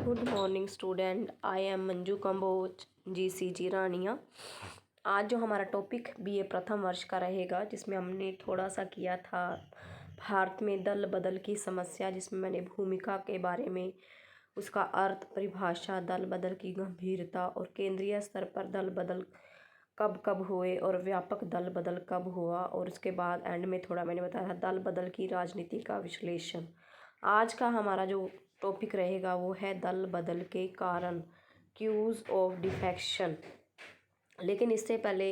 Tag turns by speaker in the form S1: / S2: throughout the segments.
S1: Good morning student. I am Manju Kamboj GCG Rania. आज जो हमारा टॉपिक BA प्रथम वर्ष का रहेगा, जिसमें हमने थोड़ा सा किया था भारत में दल बदल की समस्या, जिसमें मैंने भूमिका के बारे में, उसका अर्थ, परिभाषा, दल बदल की गंभीरता और केंद्रीय स्तर पर दल बदल कब कब हुए और व्यापक दल बदल कब हुआ, और उसके बाद एंड में थोड़ा मैंने बताया था दल बदल की राजनीति का विश्लेषण। आज का हमारा जो टॉपिक रहेगा वो है दल बदल के कारण, क्यूज ऑफ डिफेक्शन। लेकिन इससे पहले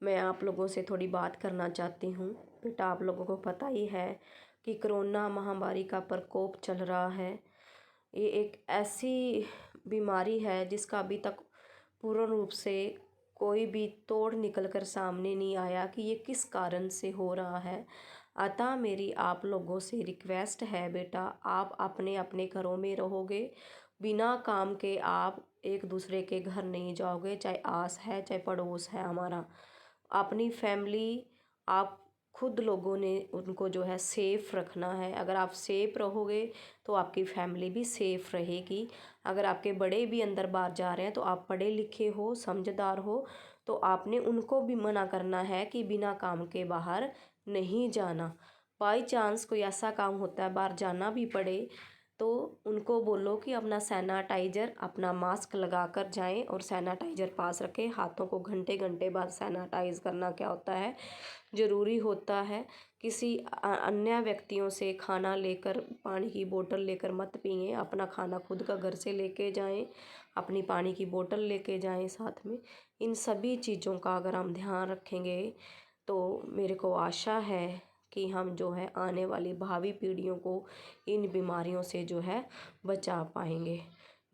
S1: मैं आप लोगों से थोड़ी बात करना चाहती हूँ। बेटा, आप लोगों को पता ही है कि कोरोना महामारी का प्रकोप चल रहा है। ये एक ऐसी बीमारी है जिसका अभी तक पूर्ण रूप से कोई भी तोड़ निकल कर सामने नहीं आया कि ये किस कारण से हो रहा है। अतः मेरी आप लोगों से रिक्वेस्ट है बेटा, आप अपने अपने घरों में रहोगे, बिना काम के आप एक दूसरे के घर नहीं जाओगे, चाहे आस है चाहे पड़ोस है हमारा। अपनी फैमिली आप खुद लोगों ने उनको जो है सेफ़ रखना है। अगर आप सेफ़ रहोगे तो आपकी फैमिली भी सेफ़ रहेगी। अगर आपके बड़े भी अंदर बाहर जा रहे हैं तो आप पढ़े लिखे हो, समझदार हो, तो आपने उनको भी मना करना है कि बिना काम के बाहर नहीं जाना। बाई चांस कोई ऐसा काम होता है बाहर जाना भी पड़े तो उनको बोलो कि अपना सैनिटाइज़र, अपना मास्क लगा कर जाएँ और सैनिटाइज़र पास रखें। हाथों को घंटे घंटे बाद सैनिटाइज़ करना क्या होता है, ज़रूरी होता है। किसी अन्य व्यक्तियों से खाना लेकर, पानी की बोतल लेकर मत पिएं। अपना खाना खुद का घर से लेके जाएं, अपनी पानी की बोतल लेके जाएं साथ में। इन सभी चीज़ों का अगर हम ध्यान रखेंगे तो मेरे को आशा है कि हम जो है आने वाली भावी पीढ़ियों को इन बीमारियों से जो है बचा पाएंगे।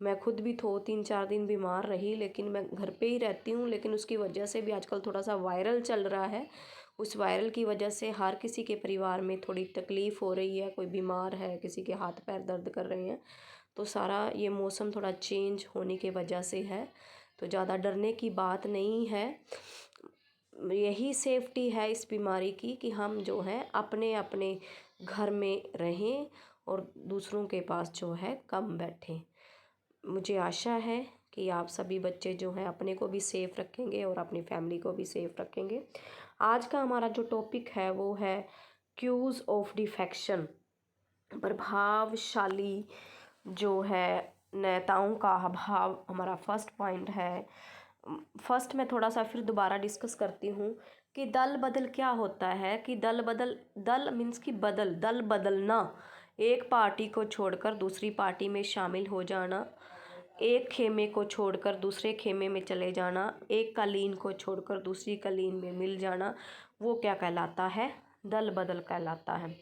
S1: मैं खुद भी 3-4 दिन बीमार रही, लेकिन मैं घर पे ही रहती हूँ। लेकिन उसकी वजह से भी आजकल थोड़ा सा वायरल चल रहा है। उस वायरल की वजह से हर किसी के परिवार में थोड़ी तकलीफ़ हो रही है। कोई बीमार है, किसी के हाथ पैर दर्द कर रहे हैं। तो सारा ये मौसम थोड़ा चेंज होने की वजह से है, तो ज़्यादा डरने की बात नहीं है। यही सेफ्टी है इस बीमारी की कि हम जो है अपने अपने घर में रहें और दूसरों के पास जो है कम बैठें। मुझे आशा है कि आप सभी बच्चे जो हैं अपने को भी सेफ़ रखेंगे और अपनी फैमिली को भी सेफ़ रखेंगे। आज का हमारा जो टॉपिक है वो है क्यूज़ ऑफ डिफेक्शन, प्रभावशाली जो है नेताओं का अभाव हमारा फर्स्ट पॉइंट है। फर्स्ट मैं थोड़ा सा फिर दोबारा डिस्कस करती हूँ कि दल बदल क्या होता है। कि दल बदल, दल मीन्स कि दल बदलना, एक पार्टी को छोड़कर दूसरी पार्टी में शामिल हो जाना, एक खेमे को छोड़कर दूसरे खेमे में चले जाना, एक कालीन को छोड़कर दूसरी कालीन में मिल जाना, वो क्या कहलाता है, दल बदल कहलाता है।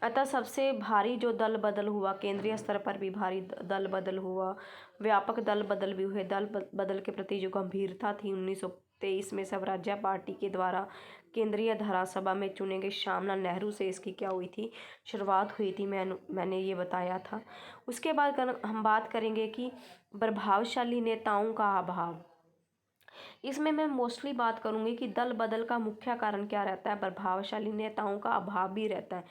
S1: अतः सबसे भारी जो दल बदल हुआ, केंद्रीय स्तर पर भी भारी दल बदल हुआ, व्यापक दल बदल भी हुए। दल बदल के प्रति जो गंभीरता थी, 1923 में स्वराज्य पार्टी के द्वारा केंद्रीय धारासभा में चुने गए श्यामलाल नेहरू से इसकी क्या हुई थी, शुरुआत हुई थी। मैंने ये बताया था। उसके बाद हम बात करेंगे कि प्रभावशाली नेताओं का अभाव। इसमें मैं मोस्टली बात करूंगी कि दल बदल का मुख्य कारण क्या रहता है, प्रभावशाली नेताओं का अभाव भी रहता है।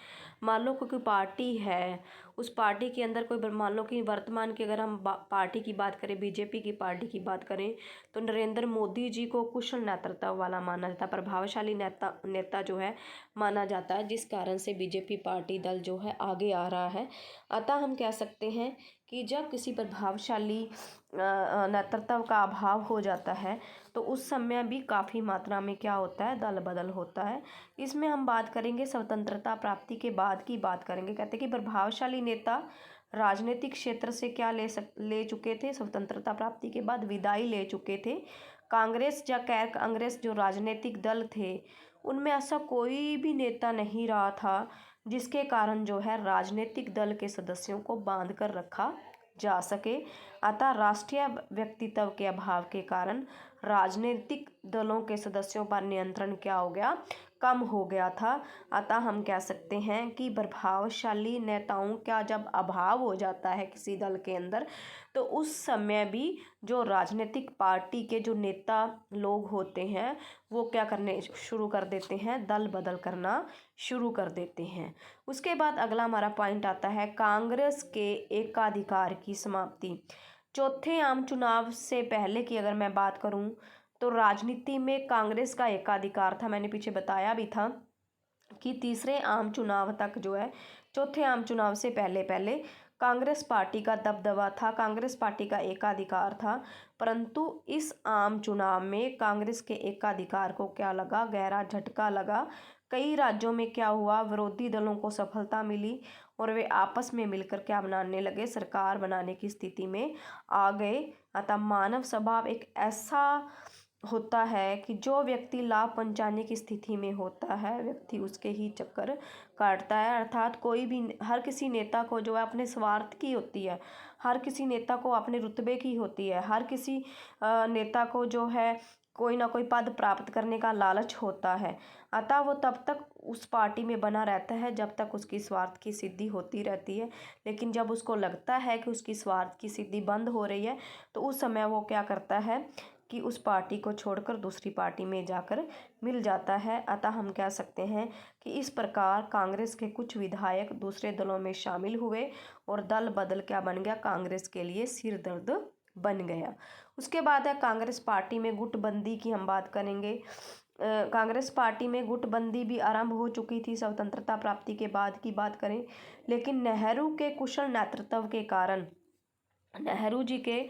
S1: मान लो कोई पार्टी है, उस पार्टी के अंदर कोई, मान लो कि वर्तमान की अगर हम पार्टी की बात करें, बीजेपी की पार्टी की बात करें, तो नरेंद्र मोदी जी को कुशल नेतृत्व वाला माना जाता है, प्रभावशाली नेता जो है माना जाता है, जिस कारण से बीजेपी पार्टी दल जो है आगे आ रहा है। अतः हम कह सकते हैं कि जब किसी प्रभावशाली नेतृत्व का अभाव हो जाता है तो उस समय भी काफ़ी मात्रा में क्या होता है, दल बदल होता है। इसमें हम बात करेंगे स्वतंत्रता प्राप्ति के बाद की बात करेंगे। कहते हैं कि प्रभावशाली नेता राजनीतिक क्षेत्र से क्या ले चुके थे, स्वतंत्रता प्राप्ति के बाद विदाई ले चुके थे। कांग्रेस या गैर कांग्रेस जो राजनीतिक दल थे, उनमें ऐसा कोई भी नेता नहीं रहा था जिसके कारण जो है राजनीतिक दल के सदस्यों को बांध कर रखा जा सके। अतः राष्ट्रीय व्यक्तित्व के अभाव के कारण राजनीतिक दलों के सदस्यों पर नियंत्रण क्या हो गया, कम हो गया था। अतः हम कह सकते हैं कि प्रभावशाली नेताओं का जब अभाव हो जाता है किसी दल के अंदर, तो उस समय भी जो राजनीतिक पार्टी के जो नेता लोग होते हैं वो क्या करने शुरू कर देते हैं, दल बदल करना शुरू कर देते हैं। उसके बाद अगला हमारा पॉइंट आता है कांग्रेस के एकाधिकार की समाप्ति। चौथे आम चुनाव से पहले की अगर मैं बात करूं तो राजनीति में कांग्रेस का एकाधिकार था। मैंने पीछे बताया भी था कि तीसरे आम चुनाव तक जो है, चौथे आम चुनाव से पहले पहले कांग्रेस पार्टी का दबदबा था, कांग्रेस पार्टी का एकाधिकार था। परंतु इस आम चुनाव में कांग्रेस के एकाधिकार को क्या लगा, गहरा झटका लगा। कई राज्यों में क्या हुआ, विरोधी दलों को सफलता मिली और वे आपस में मिलकर क्या बनाने लगे, सरकार बनाने की स्थिति में आ गए। अतः मानव स्वभाव एक ऐसा होता है कि जो व्यक्ति लाभ पहुंचाने की स्थिति में होता है, व्यक्ति उसके ही चक्कर काटता है। अर्थात कोई भी, हर किसी नेता को जो है अपने स्वार्थ की होती है, हर किसी नेता को अपने रुतबे की होती है, हर किसी नेता को जो है कोई ना कोई पद प्राप्त करने का लालच होता है। अतः वो तब तक उस पार्टी में बना रहता है जब तक उसकी स्वार्थ की सिद्धि होती रहती है। लेकिन जब उसको लगता है कि उसकी स्वार्थ की सिद्धि बंद हो रही है, तो उस समय वो क्या करता है कि उस पार्टी को छोड़कर दूसरी पार्टी में जाकर मिल जाता है। अतः हम कह सकते हैं कि इस प्रकार कांग्रेस के कुछ विधायक दूसरे दलों में शामिल हुए और दल बदल क्या बन गया, कांग्रेस के लिए सिरदर्द बन गया। उसके बाद है कांग्रेस पार्टी में गुटबंदी की हम बात करेंगे। कांग्रेस पार्टी में गुटबंदी भी आरंभ हो चुकी थी स्वतंत्रता प्राप्ति के बाद की बात करें, लेकिन नेहरू के कुशल नेतृत्व के कारण, नेहरू जी के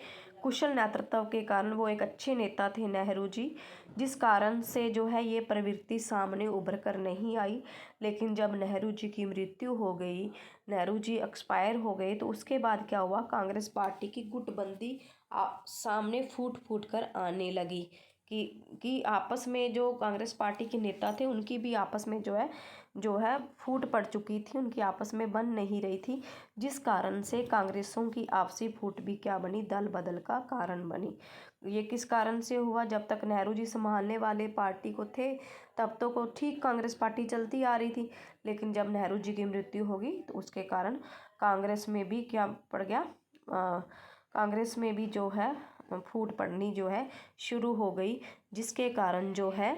S1: कुशल नेतृत्व के कारण, वो एक अच्छे नेता थे नेहरू जी, जिस कारण से जो है ये प्रवृत्ति सामने उभर कर नहीं आई। लेकिन जब नेहरू जी की मृत्यु हो गई, नेहरू जी एक्सपायर हो गए, तो उसके बाद क्या हुआ, कांग्रेस पार्टी की गुटबंदी सामने फूट फूट कर आने लगी कि आपस में जो कांग्रेस पार्टी के नेता थे उनकी भी आपस में जो है फूट पड़ चुकी थी, उनकी आपस में बन नहीं रही थी, जिस कारण से कांग्रेसों की आपसी फूट भी क्या बनी, दल बदल का कारण बनी। ये किस कारण से हुआ, जब तक नेहरू जी संभालने वाले पार्टी को थे तब तो को ठीक कांग्रेस पार्टी चलती आ रही थी। लेकिन जब नेहरू जी की मृत्यु होगी तो उसके कारण कांग्रेस में भी क्या पड़ गया, कांग्रेस में भी जो है फूट पड़नी जो है शुरू हो गई, जिसके कारण जो है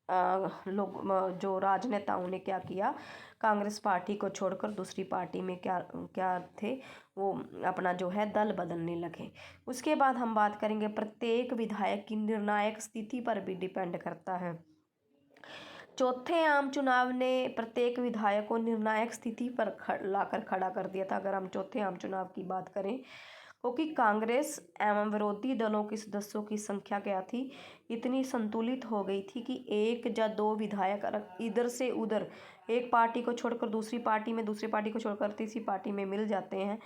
S1: लोग, जो राजनेताओं ने क्या किया, कांग्रेस पार्टी को छोड़कर दूसरी पार्टी में क्या थे, वो अपना जो है दल बदलने लगे। उसके बाद हम बात करेंगे प्रत्येक विधायक की निर्णायक स्थिति पर भी डिपेंड करता है। चौथे आम चुनाव ने प्रत्येक विधायक को निर्णायक स्थिति पर लाकर खड़ा कर दिया था, अगर हम चौथे आम चुनाव की बात करें, क्योंकि कांग्रेस एवं विरोधी दलों के सदस्यों की संख्या क्या थी, इतनी संतुलित हो गई थी कि एक या दो विधायक इधर से उधर, एक पार्टी को छोड़कर दूसरी पार्टी में, दूसरी पार्टी को छोड़कर तीसरी पार्टी में मिल जाते हैं।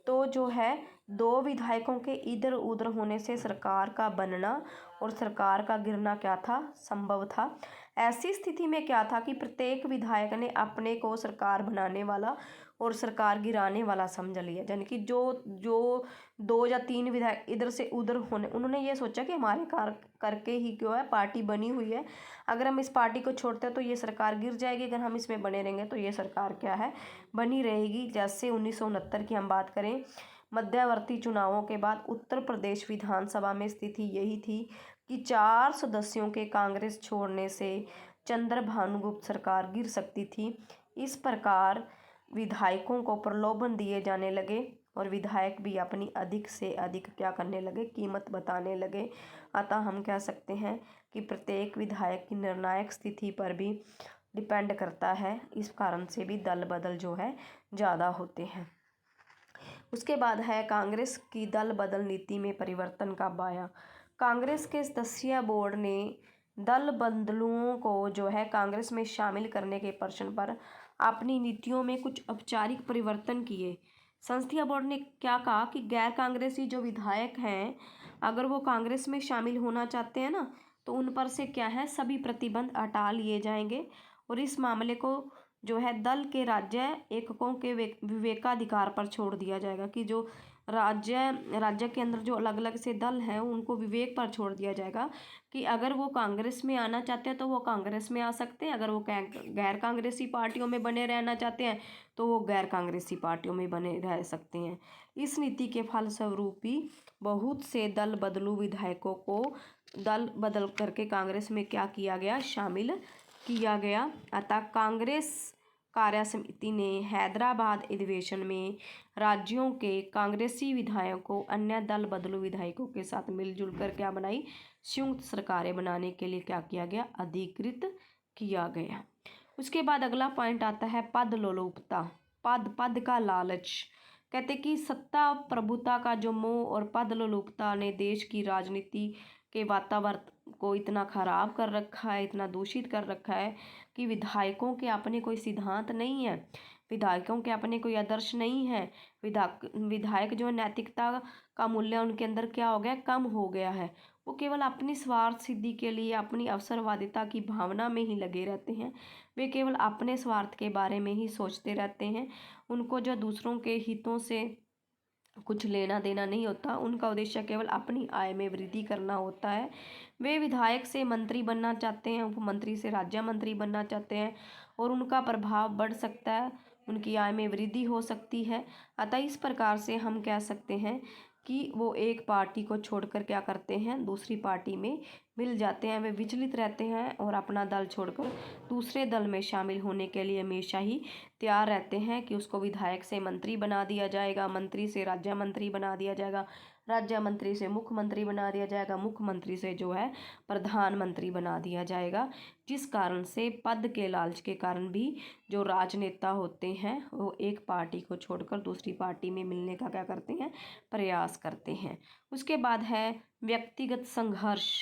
S1: तो जो है दो विधायकों के इधर उधर होने से सरकार का बनना और सरकार का गिरना क्या था, संभव था। ऐसी स्थिति में क्या था कि प्रत्येक विधायक ने अपने को सरकार बनाने वाला और सरकार गिराने वाला समझ लिया। यानी कि जो जो दो या तीन विधायक इधर से उधर होने, उन्होंने ये सोचा कि हमारे करके ही क्यों है पार्टी बनी हुई है, अगर हम इस पार्टी को छोड़ते हैं तो ये सरकार गिर जाएगी, अगर हम इसमें बने रहेंगे तो ये सरकार क्या है, बनी रहेगी। जैसे 1969 की हम बात करें, मध्यवर्ती चुनावों के बाद उत्तर प्रदेश विधानसभा में स्थिति यही थी कि 4 सदस्यों के कांग्रेस छोड़ने से चंद्र भानुगुप्त सरकार गिर सकती थी। इस प्रकार विधायकों को प्रलोभन दिए जाने लगे और विधायक भी अपनी अधिक से अधिक क्या करने लगे, कीमत बताने लगे। अतः हम कह सकते हैं कि प्रत्येक विधायक की निर्णायक स्थिति पर भी डिपेंड करता है, इस कारण से भी दल बदल जो है ज़्यादा होते हैं। उसके बाद है कांग्रेस की दल बदल नीति में परिवर्तन का बाया। कांग्रेस के सदस्यीय बोर्ड ने दल बदलुओं को जो है कांग्रेस में शामिल करने के प्रश्न पर अपनी नीतियों में कुछ औपचारिक परिवर्तन किए। संसदीय बोर्ड ने क्या कहा कि गैर कांग्रेसी जो विधायक हैं, अगर वो कांग्रेस में शामिल होना चाहते हैं ना, तो उन पर से क्या है, सभी प्रतिबंध हटा लिए जाएंगे और इस मामले को जो है दल के राज्य एककों के विवेकाधिकार पर छोड़ दिया जाएगा कि जो राज्य के अंदर जो अलग अलग से दल हैं उनको विवेक पर छोड़ दिया जाएगा कि अगर वो कांग्रेस में आना चाहते हैं तो वो कांग्रेस में आ सकते हैं, अगर वो गैर कांग्रेसी पार्टियों में बने रहना चाहते हैं तो वो गैर कांग्रेसी पार्टियों में बने रह सकते हैं। इस नीति के फलस्वरूप ही बहुत से दल बदलू विधायकों को दल बदल करके कांग्रेस में क्या किया गया, शामिल किया गया। अतः कांग्रेस कार्य समिति ने हैदराबाद अधिवेशन में राज्यों के कांग्रेसी विधायकों अन्य दल बदलू विधायकों के साथ मिलजुल कर क्या बनाई, संयुक्त सरकारें बनाने के लिए क्या किया गया, अधिकृत किया गया। उसके बाद अगला पॉइंट आता है पद लोलुपता। पद का लालच। कहते कि सत्ता प्रभुता का जो मोह और पद लोलुपता ने देश की राजनीति के वातावरण को इतना खराब कर रखा है, इतना दूषित कर रखा है कि विधायकों के अपने कोई सिद्धांत नहीं है, विधायकों के अपने कोई आदर्श नहीं है। विधायक जो नैतिकता का मूल्य उनके अंदर क्या हो गया, कम हो गया है। वो केवल अपनी स्वार्थ सिद्धि के लिए, अपनी अवसरवादिता की भावना में ही लगे रहते हैं। वे केवल अपने स्वार्थ के बारे में ही सोचते रहते हैं। उनको जो दूसरों के हितों से कुछ लेना देना नहीं होता, उनका उद्देश्य केवल अपनी आय में वृद्धि करना होता है। वे विधायक से मंत्री बनना चाहते हैं, उपमंत्री से राज्य मंत्री बनना चाहते हैं और उनका प्रभाव बढ़ सकता है, उनकी आय में वृद्धि हो सकती है। अतः इस प्रकार से हम कह सकते हैं कि वो एक पार्टी को छोड़कर क्या करते हैं, दूसरी पार्टी में मिल जाते हैं। वे विचलित रहते हैं और अपना दल छोड़कर दूसरे दल में शामिल होने के लिए हमेशा ही तैयार रहते हैं कि उसको विधायक से मंत्री बना दिया जाएगा, मंत्री से राज्य मंत्री बना दिया जाएगा, राज्य मंत्री से मुख्यमंत्री बना दिया जाएगा, मुख्यमंत्री से जो है प्रधानमंत्री बना दिया जाएगा। जिस कारण से पद के लालच के कारण भी जो राजनेता होते हैं वो एक पार्टी को छोड़कर दूसरी पार्टी में मिलने का क्या करते हैं, प्रयास करते हैं। उसके बाद है व्यक्तिगत संघर्ष।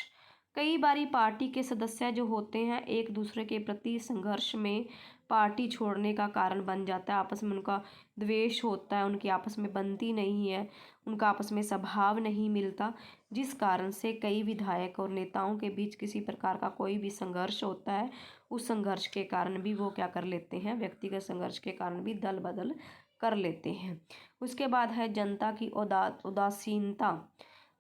S1: कई बारी पार्टी के सदस्य जो होते हैं एक दूसरे के प्रति संघर्ष में पार्टी छोड़ने का कारण बन जाता है। आपस में उनका द्वेष होता है, उनकी आपस में बनती नहीं है, उनका आपस में स्वभाव नहीं मिलता, जिस कारण से कई विधायक और नेताओं के बीच किसी प्रकार का कोई भी संघर्ष होता है। उस संघर्ष के कारण भी वो क्या कर लेते हैं, व्यक्तिगत संघर्ष के कारण भी दल बदल कर लेते हैं। उसके बाद है जनता की उदासीनता।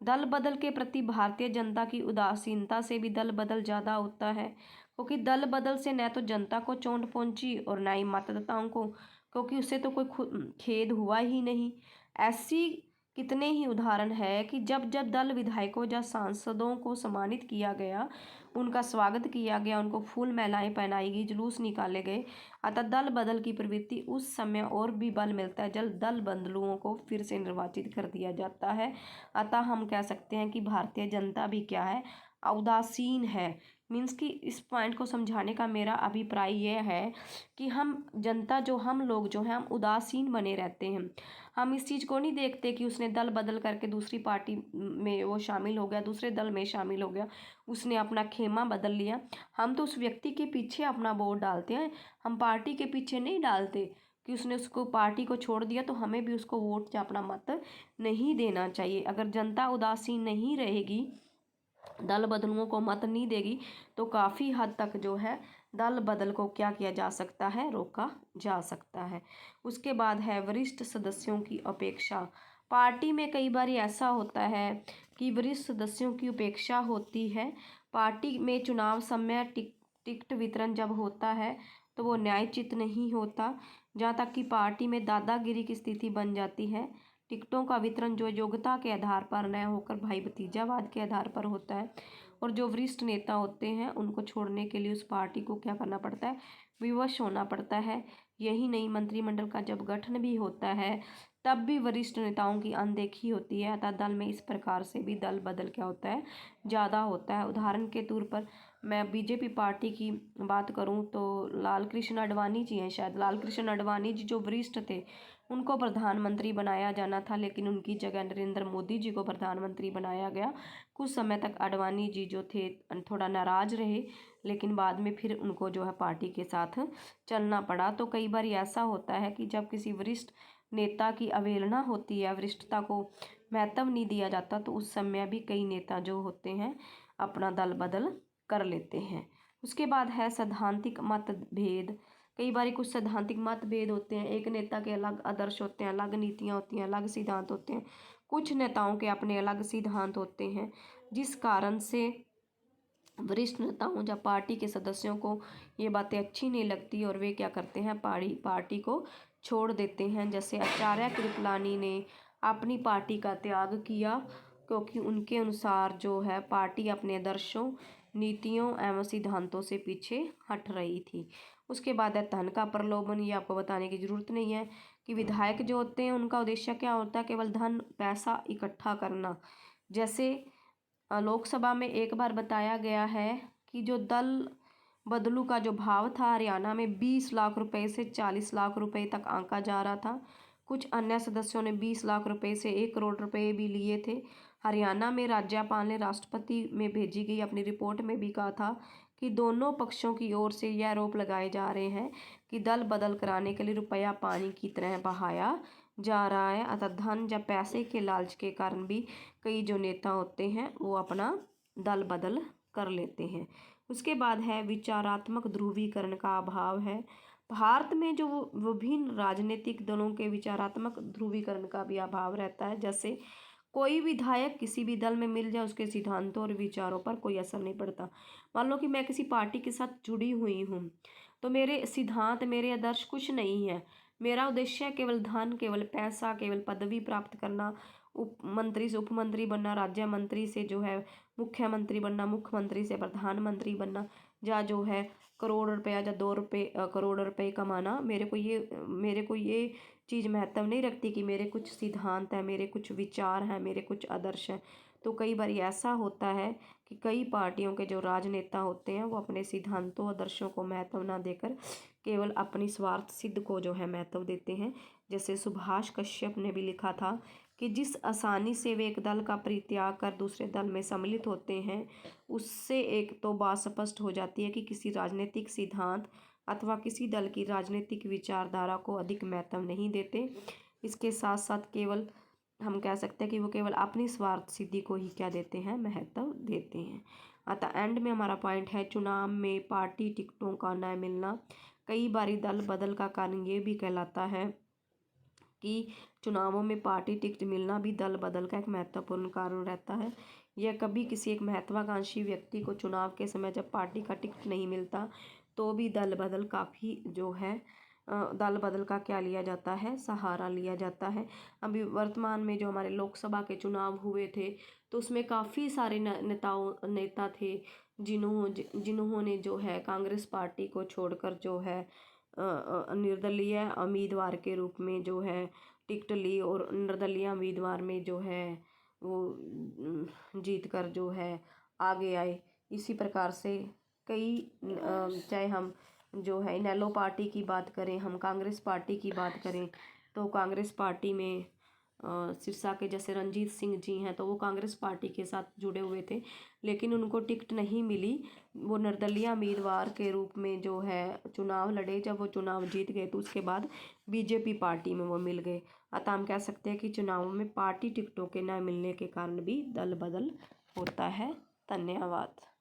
S1: दल बदल के प्रति भारतीय जनता की उदासीनता से भी दल बदल ज़्यादा होता है, क्योंकि दल बदल से न तो जनता को चोट पहुंची और न ही मतदाताओं को, क्योंकि उससे तो कोई खेद हुआ ही नहीं। ऐसी कितने ही उदाहरण है कि जब जब दल विधायकों या सांसदों को सम्मानित किया गया, उनका स्वागत किया गया, उनको फूल मालाएं पहनाई गई, जुलूस निकाले गए, अतः दल बदल की प्रवृत्ति उस समय और भी बल मिलता है जब दल बदलुओं को फिर से निर्वाचित कर दिया जाता है। अतः हम कह सकते हैं कि भारतीय जनता भी क्या है, उदासीन है। मीन्स कि इस पॉइंट को समझाने का मेरा अभिप्राय यह है कि हम जनता जो हम लोग जो हैं हम उदासीन बने रहते हैं। हम इस चीज़ को नहीं देखते कि उसने दल बदल करके दूसरी पार्टी में वो शामिल हो गया, दूसरे दल में शामिल हो गया, उसने अपना खेमा बदल लिया। हम तो उस व्यक्ति के पीछे अपना वोट डालते हैं, हम पार्टी के पीछे नहीं डालते कि उसने उसको पार्टी को छोड़ दिया तो हमें भी उसको वोट या अपना मत नहीं देना चाहिए। अगर जनता उदासीन नहीं रहेगी, दल बदलुओं को मत नहीं देगी, तो काफ़ी हद तक जो है दल बदल को क्या किया जा सकता है, रोका जा सकता है। उसके बाद है वरिष्ठ सदस्यों की अपेक्षा। पार्टी में कई बार ऐसा होता है कि वरिष्ठ सदस्यों की उपेक्षा होती है। पार्टी में चुनाव समय टिकट वितरण जब होता है तो वो न्यायोचित नहीं होता, जहाँ तक कि पार्टी में दादागिरी की स्थिति बन जाती है। टिकटों का वितरण जो योग्यता के आधार पर न होकर भाई भतीजावाद के आधार पर होता है, और जो वरिष्ठ नेता होते हैं उनको छोड़ने के लिए उस पार्टी को क्या करना पड़ता है, विवश होना पड़ता है। यही नहीं, मंत्रिमंडल का जब गठन भी होता है तब भी वरिष्ठ नेताओं की अनदेखी होती है। अतः दल में इस प्रकार से भी दल बदल क्या होता है, ज़्यादा होता है। उदाहरण के तौर पर मैं बीजेपी पार्टी की बात करूं तो लाल कृष्ण आडवाणी जी हैं, शायद लाल कृष्ण आडवाणी जी जो वरिष्ठ थे उनको प्रधानमंत्री बनाया जाना था, लेकिन उनकी जगह नरेंद्र मोदी जी को प्रधानमंत्री बनाया गया। कुछ समय तक आडवाणी जी जो थे थोड़ा नाराज रहे, लेकिन बाद में फिर उनको जो है पार्टी के साथ चलना पड़ा। तो कई बार ऐसा होता है कि जब किसी वरिष्ठ नेता की अवहेलना होती है, वरिष्ठता को महत्व नहीं दिया जाता, तो उस समय भी कई नेता जो होते हैं अपना दल बदल कर लेते हैं। उसके बाद है सैद्धांतिक मतभेद। कई बार कुछ सैद्धांतिक मतभेद होते हैं, एक नेता के अलग आदर्श होते हैं, अलग नीतियाँ होती हैं, अलग सिद्धांत होते हैं, कुछ नेताओं के अपने अलग सिद्धांत होते हैं, जिस कारण से वरिष्ठ नेताओं या पार्टी के सदस्यों को ये बातें अच्छी नहीं लगती और वे क्या करते हैं, पार्टी को छोड़ देते हैं। जैसे आचार्य कृपलानी ने अपनी पार्टी का त्याग किया क्योंकि उनके अनुसार जो है पार्टी अपने आदर्शों, नीतियों एवं सिद्धांतों से पीछे हट रही थी। उसके बाद है धन का प्रलोभन। ये आपको बताने की ज़रूरत नहीं है कि विधायक जो होते हैं उनका उद्देश्य क्या होता है, केवल धन पैसा इकट्ठा करना। जैसे लोकसभा में एक बार बताया गया है कि जो दल बदलू का जो भाव था हरियाणा में 20 लाख रुपए से 40 लाख रुपए तक आंका जा रहा था। कुछ अन्य सदस्यों ने 20 लाख रुपए से 1 करोड़ रुपए भी लिए थे। हरियाणा में राज्यपाल ने राष्ट्रपति में भेजी गई अपनी रिपोर्ट में भी कहा था कि दोनों पक्षों की ओर से यह आरोप लगाए जा रहे हैं कि दल बदल कराने के लिए रुपया पानी की तरह बहाया जा रहा है। अतः धन या पैसे के लालच के कारण भी कई जो नेता होते हैं वो अपना दल बदल कर लेते हैं। उसके बाद है विचारात्मक ध्रुवीकरण का अभाव है। भारत में जो विभिन्न राजनीतिक दलों के विचारात्मक ध्रुवीकरण का भी अभाव रहता है। जैसे कोई विधायक किसी भी दल में मिल जाए उसके सिद्धांतों और विचारों पर कोई असर नहीं पड़ता। मान लो कि मैं किसी पार्टी के साथ जुड़ी हुई हूँ तो मेरे सिद्धांत, मेरे आदर्श कुछ नहीं है। मेरा उद्देश्य है केवल धन, केवल पैसा, केवल पदवी प्राप्त करना, मंत्री से उपमंत्री बनना, राज्य मंत्री से जो है मुख्यमंत्री बनना, मुख्यमंत्री से प्रधानमंत्री बनना, या जो है करोड़ रुपया या 2 करोड़ रुपए कमाना। मेरे को ये चीज़ महत्व नहीं रखती कि मेरे कुछ सिद्धांत हैं, मेरे कुछ विचार हैं, मेरे कुछ आदर्श हैं। तो कई बार ऐसा होता है कि कई पार्टियों के जो राजनेता होते हैं वो अपने सिद्धांतों आदर्शों को महत्व ना देकर केवल अपनी स्वार्थ सिद्ध को जो है महत्व देते हैं। जैसे सुभाष कश्यप ने भी लिखा था कि जिस आसानी से वे एक दल का परित्याग कर दूसरे दल में सम्मिलित होते हैं, उससे एक तो बात स्पष्ट हो जाती है कि किसी राजनीतिक सिद्धांत अथवा किसी दल की राजनीतिक विचारधारा को अधिक महत्व नहीं देते। इसके साथ साथ केवल हम कह सकते हैं कि वो केवल अपनी स्वार्थ सिद्धि को ही क्या देते हैं, महत्व देते हैं। अतः एंड में हमारा पॉइंट है चुनाव में पार्टी टिकटों का न मिलना कई बारी दल बदल का कारण ये भी कहलाता है कि चुनावों में पार्टी टिकट मिलना भी दल बदल का एक महत्वपूर्ण कारण रहता है। यह कभी किसी एक महत्वाकांक्षी व्यक्ति को चुनाव के समय जब पार्टी का टिकट नहीं मिलता तो भी दल बदल काफ़ी जो है दल बदल का क्या लिया जाता है, सहारा लिया जाता है। अभी वर्तमान में जो हमारे लोकसभा के चुनाव हुए थे तो उसमें काफ़ी सारे नेता थे जिन्होंने जो है कांग्रेस पार्टी को छोड़कर जो है निर्दलीय उम्मीदवार के रूप में जो है टिकट ली और निर्दलीय उम्मीदवार में जो है वो जीत कर जो है आगे आए। इसी प्रकार से कई चाहे हम जो है इनेलो पार्टी की बात करें, हम कांग्रेस पार्टी की बात करें तो कांग्रेस पार्टी में सिरसा के जैसे रंजीत सिंह जी हैं तो वो कांग्रेस पार्टी के साथ जुड़े हुए थे लेकिन उनको टिकट नहीं मिली। वो निर्दलीय उम्मीदवार के रूप में जो है चुनाव लड़े। जब वो चुनाव जीत गए तो उसके बाद बीजेपी पार्टी में वो मिल गए। अतः हम कह सकते हैं कि चुनावों में पार्टी टिकटों के न मिलने के कारण भी दल बदल होता है। धन्यवाद।